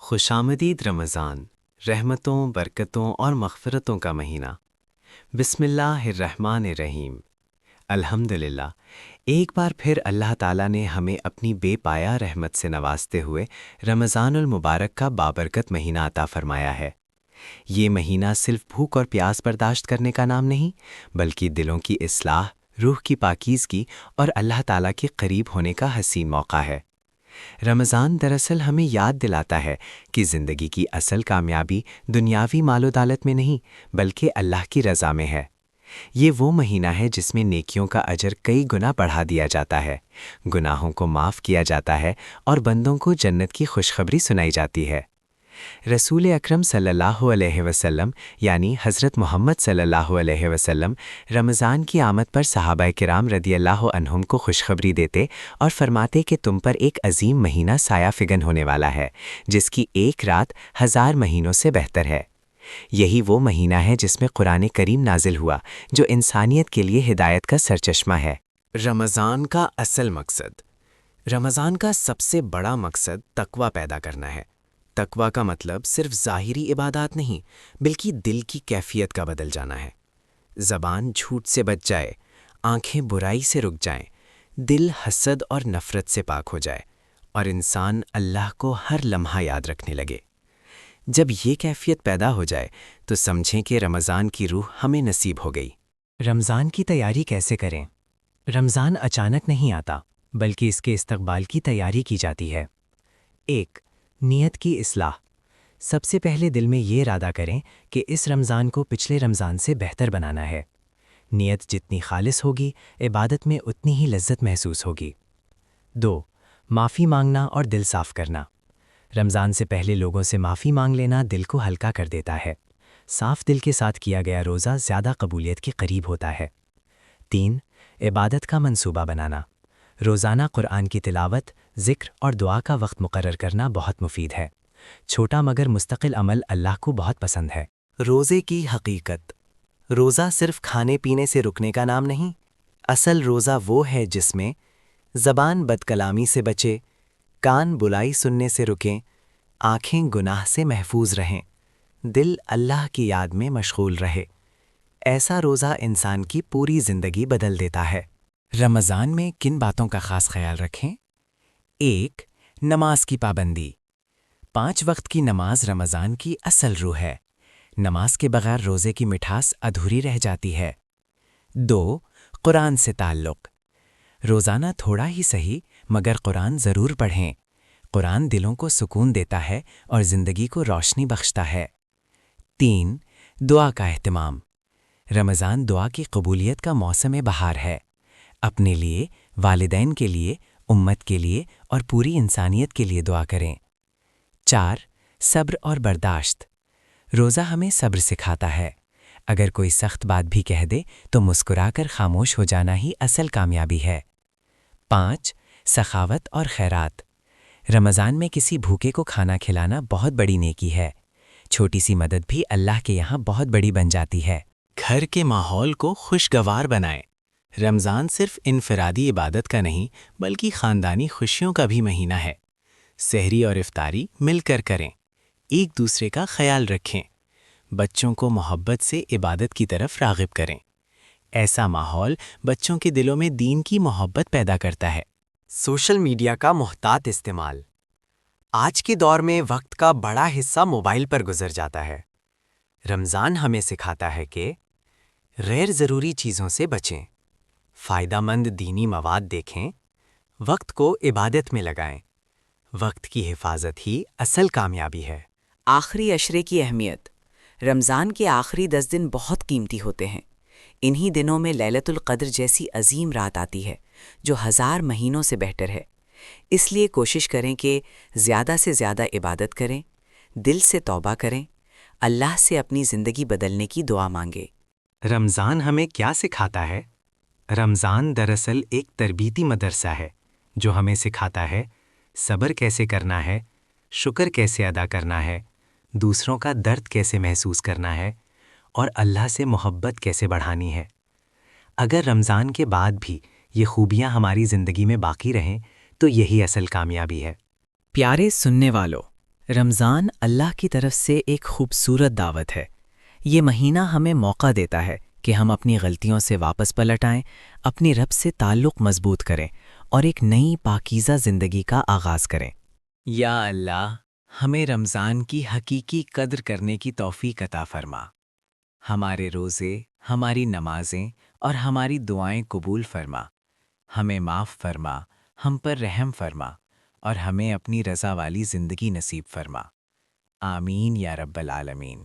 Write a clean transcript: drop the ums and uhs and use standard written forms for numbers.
خوشامدید رمضان، رحمتوں، برکتوں اور مغفرتوں کا مہینہ۔ بسم اللہ الرحمن الرحیم۔ الحمدللہ، ایک بار پھر اللہ تعالیٰ نے ہمیں اپنی بے پایا رحمت سے نوازتے ہوئے رمضان المبارک کا بابرکت مہینہ عطا فرمایا ہے۔ یہ مہینہ صرف بھوک اور پیاس برداشت کرنے کا نام نہیں، بلکہ دلوں کی اصلاح، روح کی پاکیزگی اور اللہ تعالیٰ کے قریب ہونے کا حسین موقع ہے۔ رمضان دراصل ہمیں یاد دلاتا ہے کہ زندگی کی اصل کامیابی دنیاوی مال و دولت میں نہیں بلکہ اللہ کی رضا میں ہے۔ یہ وہ مہینہ ہے جس میں نیکیوں کا اجر کئی گنا بڑھا دیا جاتا ہے، گناہوں کو معاف کیا جاتا ہے اور بندوں کو جنت کی خوشخبری سنائی جاتی ہے۔ رسول اکرم صلی اللہ علیہ وسلم یعنی حضرت محمد صلی اللہ علیہ وسلم رمضان کی آمد پر صحابہ کرام رضی اللہ عنہم کو خوشخبری دیتے اور فرماتے کہ تم پر ایک عظیم مہینہ سایہ فگن ہونے والا ہے، جس کی ایک رات 1000 مہینوں سے بہتر ہے۔ یہی وہ مہینہ ہے جس میں قرآن کریم نازل ہوا، جو انسانیت کے لیے ہدایت کا سرچشمہ ہے۔ رمضان کا اصل مقصد، رمضان کا سب سے بڑا مقصد تقوی پیدا کرنا ہے۔ تقوی کا مطلب صرف ظاہری عبادات نہیں، بلکہ دل کی کیفیت کا بدل جانا ہے۔ زبان جھوٹ سے بچ جائے، آنکھیں برائی سے رک جائیں، دل حسد اور نفرت سے پاک ہو جائے، اور انسان اللہ کو ہر لمحہ یاد رکھنے لگے۔ جب یہ کیفیت پیدا ہو جائے تو سمجھیں کہ رمضان کی روح ہمیں نصیب ہو گئی۔ رمضان کی تیاری کیسے کریں؟ رمضان اچانک نہیں آتا، بلکہ اس کے استقبال کی تیاری کی جاتی ہے۔ 1. نیت کی اصلاح۔ سب سے پہلے دل میں یہ ارادہ کریں کہ اس رمضان کو پچھلے رمضان سے بہتر بنانا ہے۔ نیت جتنی خالص ہوگی، عبادت میں اتنی ہی لذت محسوس ہوگی۔ 2. معافی مانگنا اور دل صاف کرنا۔ رمضان سے پہلے لوگوں سے معافی مانگ لینا دل کو ہلکا کر دیتا ہے۔ صاف دل کے ساتھ کیا گیا روزہ زیادہ قبولیت کے قریب ہوتا ہے۔ 3. عبادت کا منصوبہ بنانا۔ روزانہ قرآن کی تلاوت، ذکر اور دعا کا وقت مقرر کرنا بہت مفید ہے۔ چھوٹا مگر مستقل عمل اللہ کو بہت پسند ہے۔ روزے کی حقیقت، روزہ صرف کھانے پینے سے رکنے کا نام نہیں، اصل روزہ وہ ہے جس میں زبان بد کلامی سے بچے، کان برائی سننے سے رکیں، آنکھیں گناہ سے محفوظ رہیں، دل اللہ کی یاد میں مشغول رہے۔ ایسا روزہ انسان کی پوری زندگی بدل دیتا ہے۔ رمضان میں کن باتوں کا خاص خیال رکھیں؟ 1. نماز کی پابندی۔ 5 وقت کی نماز رمضان کی اصل روح ہے۔ نماز کے بغیر روزے کی مٹھاس ادھوری رہ جاتی ہے۔ 2. قرآن سے تعلق۔ روزانہ تھوڑا ہی صحیح مگر قرآن ضرور پڑھیں۔ قرآن دلوں کو سکون دیتا ہے اور زندگی کو روشنی بخشتا ہے۔ 3. دعا کا اہتمام۔ رمضان دعا کی قبولیت کا موسم بہار ہے۔ اپنے لیے، والدین کے لیے، امت کے لیے اور پوری انسانیت کے لیے دعا کریں۔ 4. صبر اور برداشت۔ روزہ ہمیں صبر سکھاتا ہے۔ اگر کوئی سخت بات بھی کہہ دے تو مسکرا کر خاموش ہو جانا ہی اصل کامیابی ہے۔ 5. سخاوت اور خیرات۔ رمضان میں کسی بھوکے کو کھانا کھلانا بہت بڑی نیکی ہے۔ چھوٹی سی مدد بھی اللہ کے یہاں بہت بڑی بن جاتی ہے۔ گھر کے ماحول کو خوشگوار بنائیں۔ رمضان صرف انفرادی عبادت کا نہیں بلکہ خاندانی خوشیوں کا بھی مہینہ ہے۔ سحری اور افطاری مل کر کریں، ایک دوسرے کا خیال رکھیں، بچوں کو محبت سے عبادت کی طرف راغب کریں۔ ایسا ماحول بچوں کے دلوں میں دین کی محبت پیدا کرتا ہے۔ سوشل میڈیا کا محتاط استعمال۔ آج کے دور میں وقت کا بڑا حصہ موبائل پر گزر جاتا ہے۔ رمضان ہمیں سکھاتا ہے کہ غیر ضروری چیزوں سے بچیں، فائدہ مند دینی مواد دیکھیں، وقت کو عبادت میں لگائیں۔ وقت کی حفاظت ہی اصل کامیابی ہے۔ آخری عشرے کی اہمیت۔ رمضان کے آخری 10 دن بہت قیمتی ہوتے ہیں۔ انہی دنوں میں لیلۃ القدر جیسی عظیم رات آتی ہے، جو 1000 مہینوں سے بہتر ہے۔ اس لیے کوشش کریں کہ زیادہ سے زیادہ عبادت کریں، دل سے توبہ کریں، اللہ سے اپنی زندگی بدلنے کی دعا مانگیں۔ رمضان ہمیں کیا سکھاتا ہے؟ رمضان دراصل ایک تربیتی مدرسہ ہے، جو ہمیں سکھاتا ہے صبر کیسے کرنا ہے، شکر کیسے ادا کرنا ہے، دوسروں کا درد کیسے محسوس کرنا ہے، اور اللہ سے محبت کیسے بڑھانی ہے۔ اگر رمضان کے بعد بھی یہ خوبیاں ہماری زندگی میں باقی رہیں تو یہی اصل کامیابی ہے۔ پیارے سننے والوں، رمضان اللہ کی طرف سے ایک خوبصورت دعوت ہے۔ یہ مہینہ ہمیں موقع دیتا ہے کہ ہم اپنی غلطیوں سے واپس پلٹ آئیں، اپنی رب سے تعلق مضبوط کریں اور ایک نئی پاکیزہ زندگی کا آغاز کریں۔ یا اللہ، ہمیں رمضان کی حقیقی قدر کرنے کی توفیق عطا فرما۔ ہمارے روزے، ہماری نمازیں اور ہماری دعائیں قبول فرما۔ ہمیں معاف فرما، ہم پر رحم فرما اور ہمیں اپنی رضا والی زندگی نصیب فرما۔ آمین یا رب العالمین۔